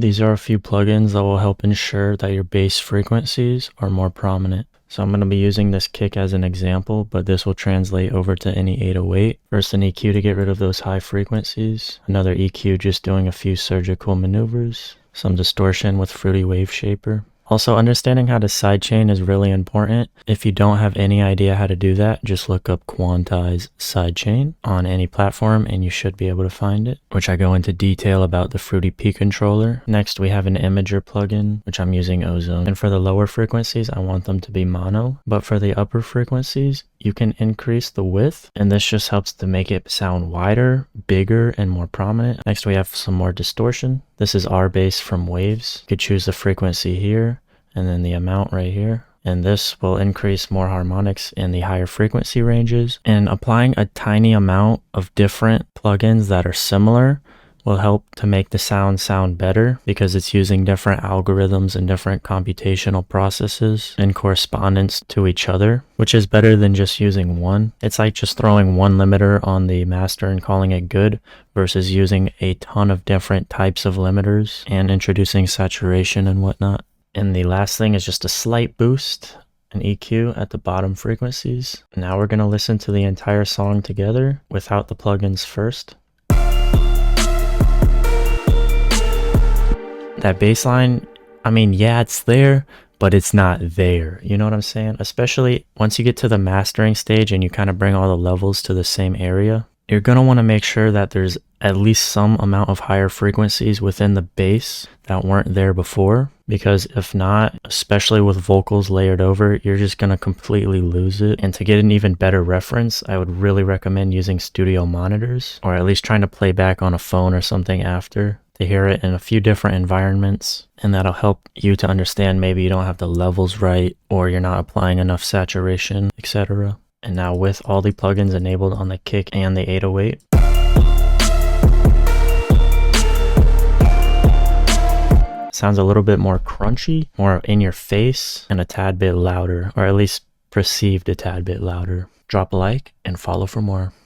These are a few plugins that will help ensure that your bass frequencies are more prominent. So I'm going to be using this kick as an example, but this will translate over to any 808. First an EQ to get rid of those high frequencies. Another EQ just doing a few surgical maneuvers. Some distortion with Fruity Wave Shaper. Also, understanding how to sidechain is really important. If you don't have any idea how to do that, just look up Quantize sidechain on any platform and you should be able to find it, which I go into detail about the Fruity P controller. Next, we have an Imager plugin, which I'm using Ozone. And for the lower frequencies, I want them to be mono. But for the upper frequencies, you can increase the width, and this just helps to make it sound wider, bigger, and more prominent. Next, we have some more distortion. This is R-Bass from Waves. You could choose the frequency here, and then the amount right here. And this will increase more harmonics in the higher frequency ranges. And applying a tiny amount of different plugins that are similar will help to make the sound better because it's using different algorithms and different computational processes in correspondence to each other, which is better than just using one. It's like just throwing one limiter on the master and calling it good versus using a ton of different types of limiters and introducing saturation and whatnot. And the last thing is just a slight boost, an EQ at the bottom frequencies. Now we're going to listen to the entire song together without the plugins first. That bass line, I mean, yeah, it's there, but it's not there. You know what I'm saying? Especially once you get to the mastering stage and you kind of bring all the levels to the same area, you're going to want to make sure that there's at least some amount of higher frequencies within the bass that weren't there before. Because if not, especially with vocals layered over, you're just going to completely lose it. And to get an even better reference, I would really recommend using studio monitors, or at least trying to play back on a phone or something after, to hear it in a few different environments, and that'll help you to understand maybe you don't have the levels right or you're not applying enough saturation, etc. And now with all the plugins enabled on the kick and the 808, sounds a little bit more crunchy, more in your face, and a tad bit louder, or at least perceived a tad bit louder. Drop a like and follow for more.